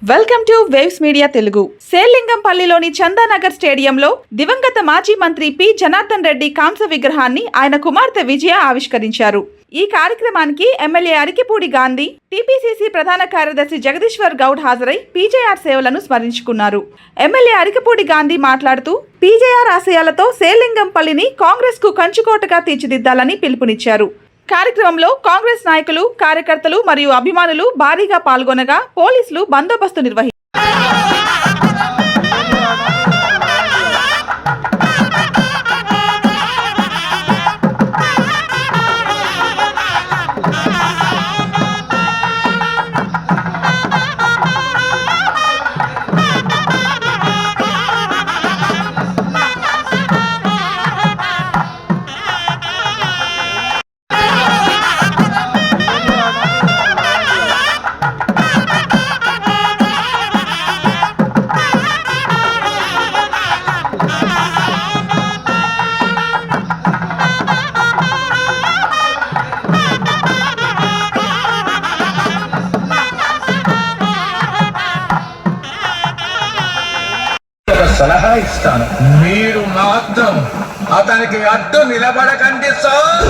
Welcome to waves media Telugu. సేలింగంపల్లిలోని చందానగర్ స్టేడియంలో దివంగత మాజీ మంత్రి పి జనార్దన్ రెడ్డి కాంస్య విగ్రహాన్ని ఆయన కుమార్తె విజయ ఆవిష్కరించారు. ఈ కార్యక్రమానికి ఎమ్మెల్యే అరికిపూడి గాంధీ, టీపీసీసీ ప్రధాన కార్యదర్శి జగదీశ్వర్ గౌడ్ హాజరై పీజేఆర్ సేవలను స్మరించుకున్నారు. ఎమ్మెల్యే అరికిపూడి గాంధీ మాట్లాడుతూ పీజేఆర్ ఆశయాలతో సేలింగంపల్లిని కాంగ్రెస్ కు కంచుకోటగా తీర్చిదిద్దాలని పిలుపునిచ్చారు. కార్యక్రమంలో కాంగ్రెస్ నాయకులు, కార్యకర్తలు మరియు అభిమానులు భారీగా పాల్గొనగా పోలీసులు బందోబస్తు నిర్వహించారు. సలహా ఇస్తాను, మీరు మాత్రం అతనికి అడ్డు నిలబడకండి సార్.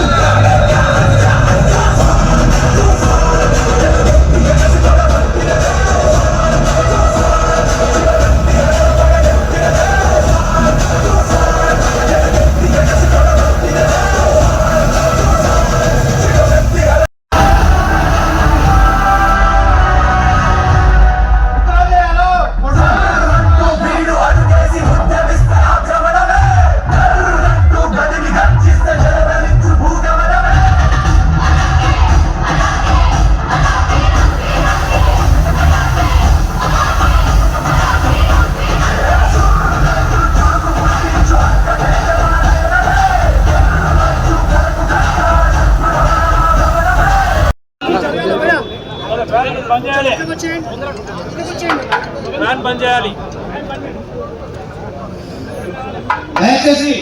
దయచేసి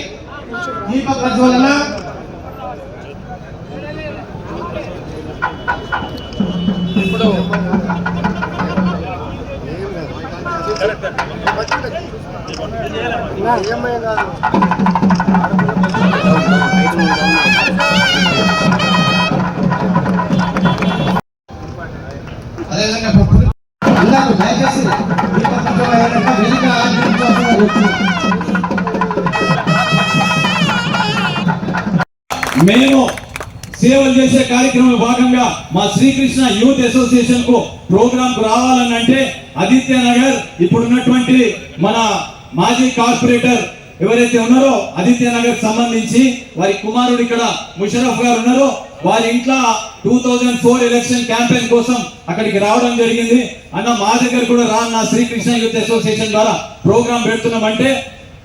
దీప ప్రజ్వలన ఇప్పుడు అదేవిధంగా అందరూ దయచేసి దీప ప్రజ్వలన వేదిక మేము సేవలు చేసే కార్యక్రమంలో భాగంగా మా శ్రీకృష్ణ యూత్ అసోసియేషన్ కు ప్రోగ్రామ్ కు రావాలని అంటే ఆదిత్య నగర్ ఇప్పుడున్నటువంటి మన మాజీ కార్పొరేటర్ ఎవరైతే ఉన్నారో ఆదిత్య నగర్ సంబంధించి వారి కుమారుడు ఇక్కడ ముషరఫ్ గారు ఉన్నారో వారి ఇంట్లో 2004 ఎలక్షన్ క్యాంపెయిన్ కోసం అక్కడికి రావడం జరిగింది. అన్న మా దగ్గర కూడా నా శ్రీకృష్ణ యూత్ అసోసియేషన్ ద్వారా ప్రోగ్రామ్ పెడుతున్నామంటే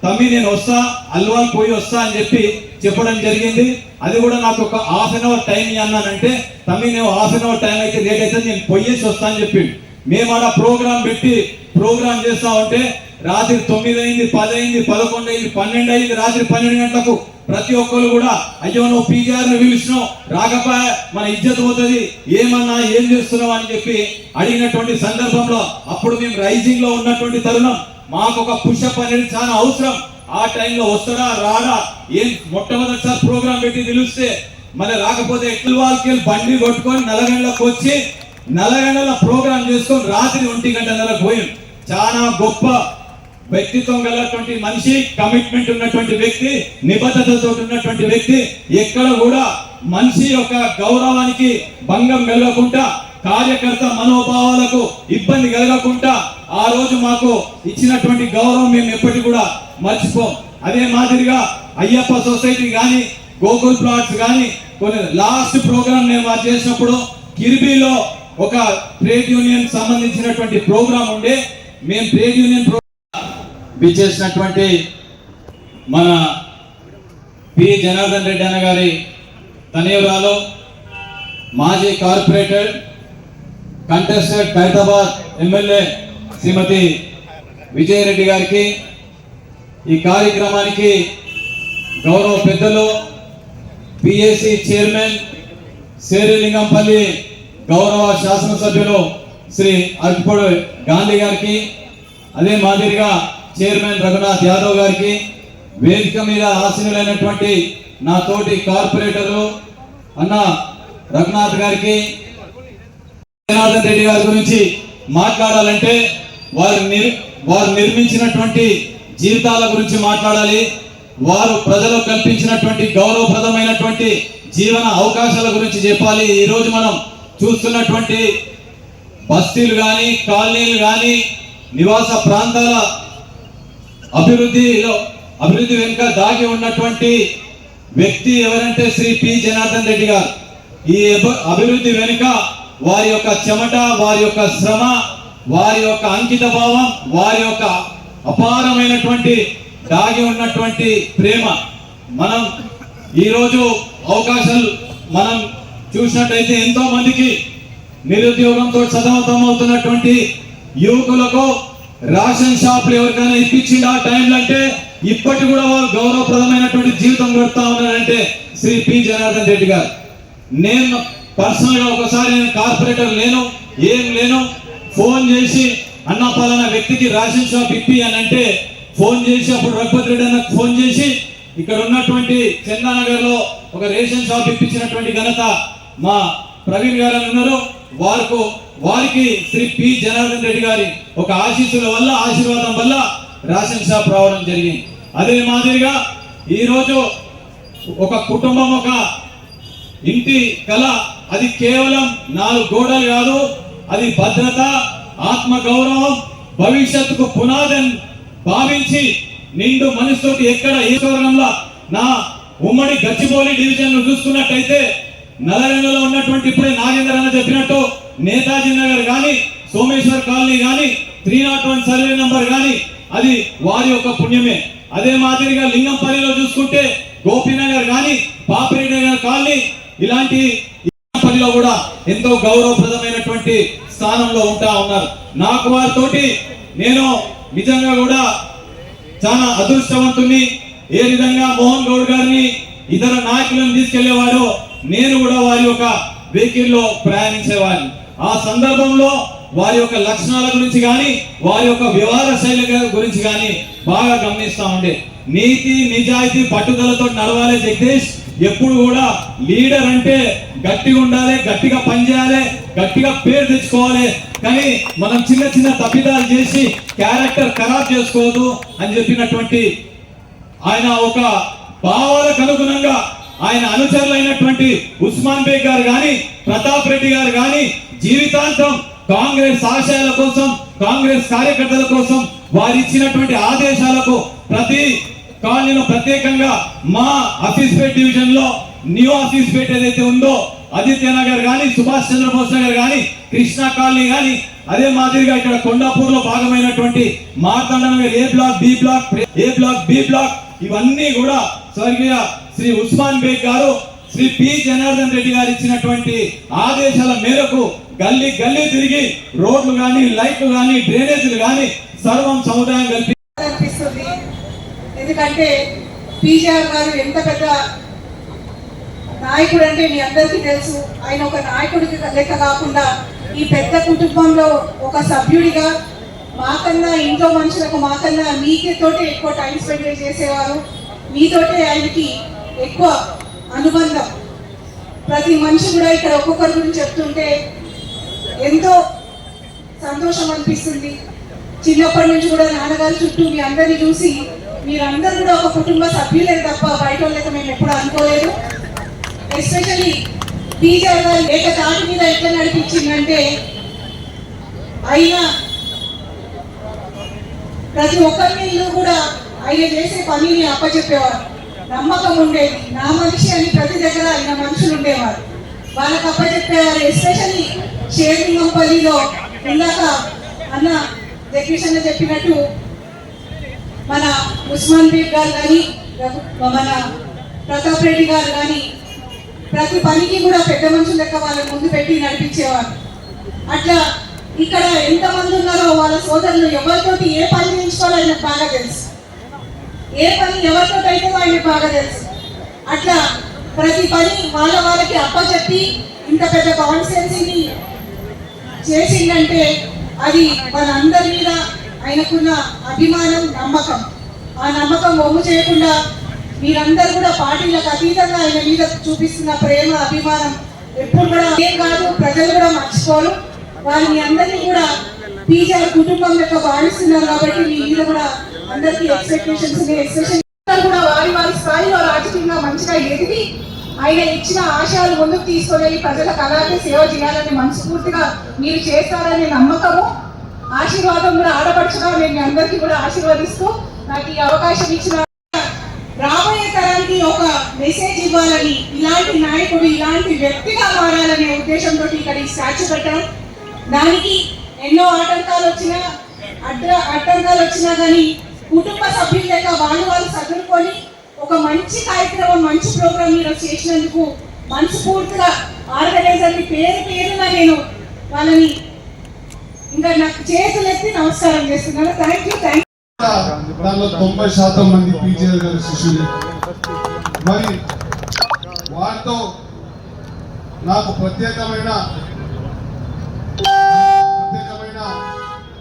తమ్మి నేను వస్తా, అల్వాల్ పోయి వస్తా అని చెప్పడం జరిగింది. అది కూడా నాకు ఒక హాఫ్ అన్ అవర్ టైం అన్నానంటే తమ్మి నేను హాఫ్ అన్ అవర్ టైం అయితే లేట్ అయితే నేను పోయేసి వస్తా అని చెప్పిండు. మేము ఆడ ప్రోగ్రామ్ పెట్టి ప్రోగ్రామ్ చేస్తా ఉంటే రాత్రి 9 అయింది, 10 అయింది, 11 అయింది, 12 అయింది. రాత్రి 12 గంటలకు ప్రతి ఒక్కరు కూడా అయ్యో నువ్వు పీజీఆర్ ను పిలిచినావు, రాకపోయా మన ఇజ్జత్ పోతుంది, ఏమన్నా ఏం చేస్తున్నావు అని చెప్పి అడిగినటువంటి సందర్భంలో అప్పుడు మేము రైజింగ్ లో ఉన్నటువంటి తరుణం మాకు ఒక పుషప్ అనేది చాలా అవసరం. ఆ టైంలో వస్తారా రాడా ఏం మొట్టమొదటిసారి ప్రోగ్రామ్ పెట్టి నిలిస్తే మళ్ళీ రాకపోతే ఎట్లవాళ్ళకి బండి కొట్టుకొని నల్లగండ్లకు వచ్చి నల్లగండ్ల ప్రోగ్రామ్ చేసుకొని రాత్రి 1:00 పోయింది. చాలా గొప్ప వ్యక్తిత్వం గలటువంటి మనిషి, కమిట్మెంట్ ఉన్నటువంటి వ్యక్తి, నిబద్ధతతో ఉన్నటువంటి వ్యక్తి, ఎక్కడ కూడా మనిషి యొక్క గౌరవానికి భంగం కలగకుండా, కార్యకర్త మనోభావాలకు ఇబ్బంది కలగకుండా ఆ రోజు మాకు ఇచ్చినటువంటి గౌరవం మేము ఎప్పటికీ కూడా మర్చిపోం. అదే మాదిరిగా అయ్యప్ప సొసైటీ కానీ, గోకుల్ ప్లాట్స్ కానీ కొన్ని లాస్ట్ ప్రోగ్రామ్ మేము చేసినప్పుడు కిర్బీలో ఒక ట్రేడ్ యూనియన్ సంబంధించినటువంటి ప్రోగ్రామ్ ఉండే మేము ట్రేడ్ యూనియన్ చేసినటువంటి మన పి జనార్దన్ రెడ్డి అన్న గారి తనయురాలు మాజీ కార్పొరేటర్ కంటెస్టెడ్ ఖైరతాబాద్ ఎమ్మెల్యే శ్రీమతి విజయరెడ్డి గారికి, ఈ కార్యక్రమానికి గౌరవ పెద్దలు పిఎస్సి చైర్మన్ శేరిలింగంపల్లి గౌరవ శాసనసభ్యులు శ్రీ అర్పడు గాంధీ గారికి, అదే మాదిరిగా చైర్మన్ రఘునాథ్ యాదవ్ గారికి, వేదిక మీద ఆసీనులైనటువంటి నా తోటి కార్పొరేటర్లు అన్న రఘునాథ్ గారికి, జనార్దన్ రెడ్డి గారి గురించి మాట్లాడాలంటే వారు నిర్మించినటువంటి జీవితాల గురించి మాట్లాడాలి. వారు ప్రజలకు కల్పించినటువంటి గౌరవప్రదమైనటువంటి జీవన అవకాశాల గురించి చెప్పాలి. ఈ రోజు మనం చూస్తున్నటువంటి బస్తీలు కానీ, కాలనీలు కానీ, నివాస ప్రాంతాల అభివృద్ధి వెనుక దాగి ఉన్నటువంటి వ్యక్తి ఎవరంటే శ్రీ పి జనార్దన్ రెడ్డి గారు. ఈ అభివృద్ధి వెనుక వారి యొక్క చెమట, వారి యొక్క శ్రమ, వారి యొక్క అంకిత భావం, వారి యొక్క అపారమైనటువంటి దాగి ఉన్నటువంటి ప్రేమ మనం ఈరోజు అవకాశాలు మనం చూసినట్టయితే ఎంతో మందికి నిరుద్యోగంతో సతమతమవుతున్నటువంటి యువకులకు రేషన్ షాపులు ఎవరికైనా ఇప్పించింది ఆ టైంలో అంటే ఇప్పటి కూడా వారు గౌరవప్రదమైనటువంటి జీవితం గడుపుతా ఉన్నారంటే శ్రీ పి జనార్దన్ రెడ్డి గారు. నేను పర్సనల్ గా ఒకసారి నేను కార్పొరేటర్ లేను ఫోన్ చేసి అన్న పలానా వ్యక్తికి రేషన్ షాప్ ఇప్పి అని అంటే ఫోన్ చేసి అప్పుడు రఘుపతి రెడ్డి అన్నకు ఫోన్ చేసి ఇక్కడ ఉన్నటువంటి చందానగర్ లో ఒక రేషన్ షాప్ ఇప్పించినటువంటి ఘనత మా ప్రవీణ్ గారు ఉన్నారు. వారికి శ్రీ పి జనార్దన్ రెడ్డి గారి ఒక ఆశీర్వాదం వల్ల రేషన్ షాప్ రావడం జరిగింది. అదే మాదిరిగా ఈరోజు ఒక కుటుంబం, ఒక ఇంటి కళ, అది కేవలం 4 గోడలు కాదు, అది భద్రత, ఆత్మ గౌరవం, భవిష్యత్తుకు పునాదని భావించి నిండు మనసుతోటి ఎక్కడ ఏ వర్గంలో నా ఉమ్మడి గచ్చిబౌలి డివిజన్ ను చూసుకున్నట్టయితే నల్లగొండలో ఉన్నటువంటి ఇప్పుడే నాగేందర్ అన్న చెప్పినట్టు నేతాజీ నగర్ కానీ, సోమేశ్వర్ కాలనీ కానీ, 301 సర్వే నంబర్ కానీ అది వారి యొక్క పుణ్యమే. అదే మాదిరిగా లింగంపల్లిలో చూసుకుంటే గోపీనగర్ కానీ, పాపిరెడ్డి నగర్ కాలనీ ఇలాంటి లింగంపల్లిలో కూడా ఎంతో గౌరవప్రదమైనటువంటి స్థానంలో ఉంటా ఉన్నారు. నాకు వారితోటి నేను నిజంగా కూడా చాలా అదృష్టవంతుని. ఏ విధంగా మోహన్ గౌడ్ గారిని ఇతర నాయకులను తీసుకెళ్లేవాడో నేను కూడా వారి యొక్క వెహికల్లో ప్రయాణించేవాడిని. ఆ సందర్భంలో వారి యొక్క లక్షణాల గురించి కానీ, వారి యొక్క వ్యవహార శైలి గురించి కానీ బాగా గమనిస్తా ఉండే. నీతి నిజాయితీ పట్టుదలతో నడవాలి జగదీష్. ఎప్పుడు కూడా లీడర్ అంటే గట్టిగా ఉండాలి, గట్టిగా పనిచేయాలి, గట్టిగా పేరు తెచ్చుకోవాలి. కానీ మనం చిన్న చిన్న తప్పిదాలు చేసి క్యారెక్టర్ ఖరాబ్ చేసుకోవద్దు అని చెప్పినటువంటి ఆయన ఒక భావాలకు అనుగుణంగా ఆయన అనుచరులైనటువంటి ఉస్మాన్ బేగ్ గారు కానీ, ప్రతాప్ రెడ్డి గారు కానీ జీవితాంతం కాంగ్రెస్ ఆశయాల కోసం, కాంగ్రెస్ కార్యకర్తల కోసం వారు ఇచ్చినటువంటి ఆదేశాలకు ప్రతి కాలనీలో ప్రత్యేకంగా మా ఆఫీస్పేట్ డివిజన్ లో న్యూ ఆఫీస్పేట్ ఏదైతే ఉందో ఆదిత్య నగర్ కానీ, సుభాష్ చంద్రబోస్ నగర్ కానీ, కృష్ణా కాలనీ కానీ, అదే మాదిరిగా ఇక్కడ కొండాపూర్ లో భాగమైనటువంటి మార్తాండ నగర్ ఏ బ్లాక్, బి బ్లాక్ ఇవన్నీ కూడా స్వర్గీయ శ్రీ ఉస్మాన్ బేగ్ గారు, శ్రీ పి జనార్దన్ రెడ్డి గారు ఇచ్చినటువంటి ఆదేశాల మేరకు గల్లీ గల్లీ తిరిగి రోడ్లు కానీ, లైట్లు కానీ, డ్రైనేజీలు కానీ సర్వం సముదాయం అనిపిస్తుంది. ఎందుకంటే పీజీఆర్ గారు ఎంత పెద్ద నాయకుడు అంటే మీ అందరికీ తెలుసు. ఆయన ఒక నాయకుడికి లెక్క కాకుండా ఈ పెద్ద కుటుంబంలో ఒక సభ్యుడిగా మాకన్నా ఇంట్లో మనుషులకు మాకన్నా మీతోటే ఎక్కువ టైం స్పెండ్ చేసేవారు. మీతోటే ఆయనకి ఎక్కువ అనుబంధం. ప్రతి మనిషి కూడా ఇక్కడ ఒక్కొక్కరి గురించి చెప్తుంటే ఎంతో సంతోషం అనిపిస్తుంది. చిన్నప్పటి నుంచి కూడా నాన్నగారి చుట్టూ మీ అందరినీ చూసి మీరందరూ కూడా ఒక కుటుంబ సభ్యులే తప్ప బయట వాళ్ళకి మేము ఎప్పుడు అనుకోలేదు. ఎస్పెషల్లీ పీజీఆర్ గారు ఏకతాటి మీద ఎట్లా నడిపించిందంటే ఆయన ప్రతి ఒక్కరిని కూడా ఆయన చేసే పనిని అప్పచెప్పేవారు. నమ్మకం ఉండేది. నా మనిషి అని ప్రతి దగ్గర ఆయన మనుషులు ఉండేవారు, వాళ్ళకి అప్పచెప్పేవారు. ఎస్పెషల్లీ షేర్లింగంపల్లిలో ఇందాక అన్న జగదీష్ చెప్పినట్టు మన ఉస్మాన్ బేగ్ గారు కానీ, మన ప్రతాప్ రెడ్డి గారు కానీ ప్రతి పనికి కూడా పెద్ద మనుషుల లెక్క వాళ్ళ ముందు పెట్టి నడిపించేవారు. అట్లా ఇక్కడ ఎంతమంది ఉన్నారో వాళ్ళ సోదరులు ఎవరితోటి ఏ పని చేయించుకోవాలో ఆయనకు బాగా తెలుసు. ఏ పని ఎవరితో అయితే ఆయనకు బాగా తెలుసు. అట్లా ప్రతి పని వాళ్ళకి అప్పచెప్పి ఇంత పెద్ద కాన్స్టిట్యున్సీని చేసిందంటే అది మనందరి మీద ఆయనకున్న అభిమానం, నమ్మకం. ఆ నమ్మకం ఒమ్ము చేయకుండా మీరందరూ కూడా పార్టీలకు అతీతంగా ఆయన మీద చూపిస్తున్న ప్రేమ, అభిమానం ఎప్పుడు కూడా ఏం కాదు, ప్రజలు కూడా మర్చిపోరు. వారిని అందరినీ కూడా పీజీఆర్ కుటుంబం యొక్క భావిస్తున్నారు కాబట్టి మీ మీద కూడా అందరికీ ఎక్స్పెక్టేషన్స్ ఉన్నాయి. ఎక్స్పెక్టేషన్ కూడా వారి స్థాయిలో రాజకీయంగా మంచిగా ఎదిగి ఆయన ఇచ్చిన ఆశయాలు ముందుకు తీసుకొని వెళ్ళి ప్రజలకు అలాగే సేవ చేయాలని మనస్ఫూర్తిగా మీరు చేస్తారనే నమ్మకము, ఆశీర్వాదం కూడా ఆడపడుచుగా నేను మీ అందరికీ కూడా ఆశీర్వదిస్తూ నాకు ఈ అవకాశం ఇచ్చిన రాబోయే తరానికి ఒక మెసేజ్ ఇవ్వాలని, ఇలాంటి నాయకుడు ఇలాంటి వ్యక్తిగా మారాలనే ఉద్దేశంతో ఇక్కడ ఈ స్టాచ్యూ పెట్టడం. దానికి ఎన్నో ఆటంకాలు వచ్చినా కానీ కుటుంబ సభ్యుల లెక్క వాళ్ళు సదురుకొని ఒక మంచి కార్యక్రమం, మంచి ప్రోగ్రామ్ మీరు చేసినందుకు మనస్ఫూర్తిగా ఆర్గనైజర్ని పేరున నేను వాళ్ళని ఇంకా నాకు చేతులెత్తి నమస్కారం చేస్తున్నాను. Thank you. దానిలో 90% మంది పీజీఆర్ గారి శిష్యులు. మరి వారితో నాకు ప్రత్యేకమైన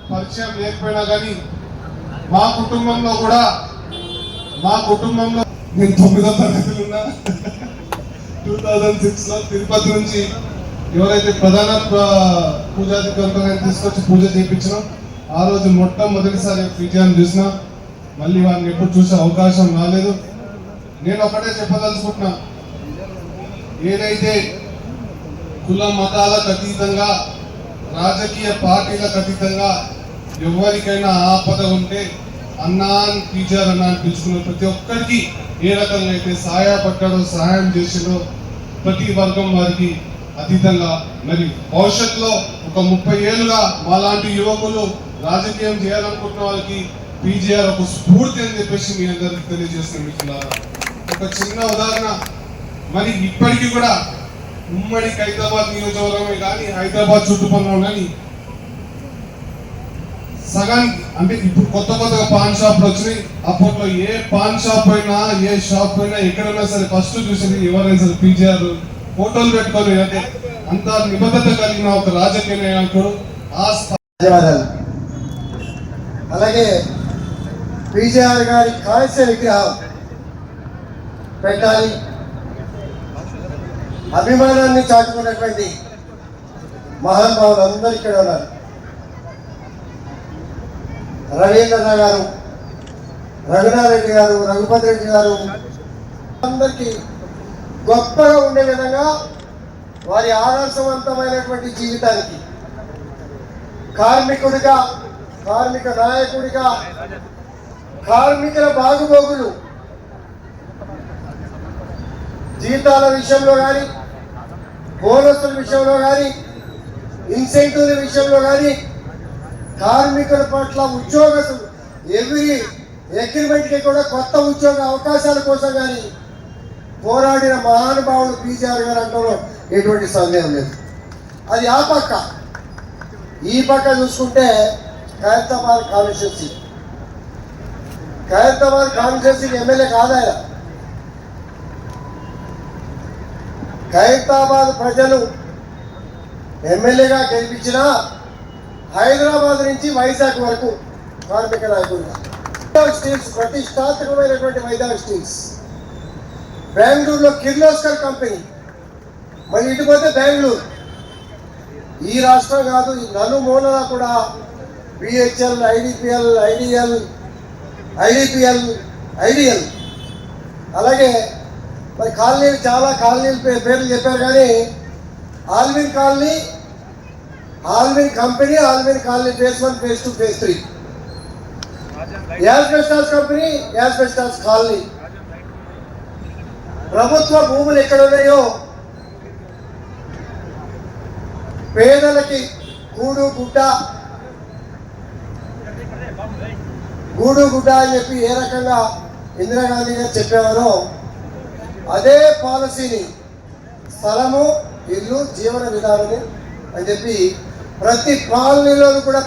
పరిచయం లేకపోయినా కానీ మా కుటుంబంలో నేను 9వ తరగతిలో ఉన్నా. 2006లో తిరుపతి నుంచి ఎవరైతే ప్రధాన పూజాధికారులను తీసుకొచ్చి పూజ చేయించినాం, ఆ రోజు మొట్టమొదటిసారి పీజీఆర్ని చూసిన. మళ్ళీ వారిని ఎప్పుడు చూసే అవకాశం రాలేదు. నేను ఒకటే చెప్పదలుచుకుంటున్నా, ఏదైతే కుల మతాలకు అతీతంగా, రాజకీయ పార్టీలకు అతీతంగా ఎవరికైనా ఆపద ఉంటే అన్నా అని పీజీఆర్ అన్నా అని పిలుచుకున్న ప్రతి ఒక్కరికి ఏ రకంగా అయితే సహాయపడ్డాడో, సహాయం చేసిండో ప్రతి వర్గం వారికి అతీతంగా మరి భవిష్యత్తులో ఒక 30 ఏళ్ళుగా మాలాంటి యువకులు రాజకీయం చేయాలనుకుంటున్న వాళ్ళకి పీజీఆర్ ఒక స్ఫూర్తి అని చెప్పేసి మీ అందరికి తెలియజేస్తున్నారు. ఒక చిన్న ఉదాహరణ, మరి ఇప్పటికీ కూడా ఉమ్మడి హైదరాబాద్ నియోజకవర్గమే కానీ హైదరాబాద్ చుట్టుపక్కల కానీ సగానికి, అంటే ఇప్పుడు కొత్తగా పాన్ షాప్లు వచ్చినాయి. అప్పట్లో ఏ పాన్ షాప్ అయినా, ఏ షాప్ అయినా, ఎక్కడైనా సరే ఫస్ట్ చూసింది ఎవరైనా సరే పీజీఆర్ ఫోటోలు పెట్టుకొని, అంటే అంత నిబద్ధత కలిగిన ఒక రాజకీయ నాయకుడు. ధన్యవాదాలు. అలాగే పీజీఆర్ గారి కాంస్య విగ్రహం పెట్టాలి, అభిమానాన్ని చాటుకున్నటువంటి మహానుభావులు అందరూ ఇక్కడ ఉన్నారు. రవీంద్ర గారు, రఘునాథరెడ్డి గారు, రఘుపతి రెడ్డి గారు, అందరికీ గొప్పగా ఉండే విధంగా వారి ఆదర్శవంతమైనటువంటి జీవితానికి కార్మికుడిగా, కార్మిక నాయకుడిగా, కార్మికుల బాగుబోగులు జీతాల విషయంలో కానీ, బోనస్ల విషయంలో కానీ, ఇన్సెంటివ్ల విషయంలో కానీ, కార్మికుల పట్ల ఉద్యోగస్తులు ఎవ్రీ అగ్రిమెంట్కి కూడా కొత్త ఉద్యోగ అవకాశాల కోసం కానీ పోరాడిన మహానుభావుడు పీజీఆర్ గారు అంటలో ఎటువంటి సందేహం లేదు. అది ఆ పక్క. ఈ పక్క చూసుకుంటే ఖైరతాబాద్ కాన్స్టిట్యున్సీకి ఎమ్మెల్యే కాదాయన. ఖైరతాబాద్ ప్రజలు ఎమ్మెల్యేగా గెలిపించిన హైదరాబాద్ నుంచి వైజాగ్ వరకు కార్మిక నాయకుడుగా, స్టీల్స్ ప్రతిష్టాత్మకమైనటువంటి వైజాగ్ స్టీల్స్, బెంగళూరులో కిర్లోస్కర్ కంపెనీ, మరి ఇటుపోతే బెంగళూరు, ఈ రాష్ట్రం కాదు ఈ నలుమూలలా కూడా బిహెచ్ఎల్, ఐడిఎల్, అలాగే మరి కాలనీలు, చాలా కాలనీలు పేర్లు చెప్పారు. కానీ Allwyn colony, Allwyn company, Allwyn colony phase 1, phase 2, phase 3, asbestos company, asbestos colony. ప్రభుత్వ భూములు ఎక్కడ ఉన్నాయో పేదలకి గూడు గుడ్డ అని చెప్పి ఏ రకంగా ఇందిరాగాంధీ గారు చెప్పేవారో అదే పాలసీని స్థలము, ఇల్లు, జీవన విధానము అని చెప్పి ప్రతి కాలనీలోనూ కూడా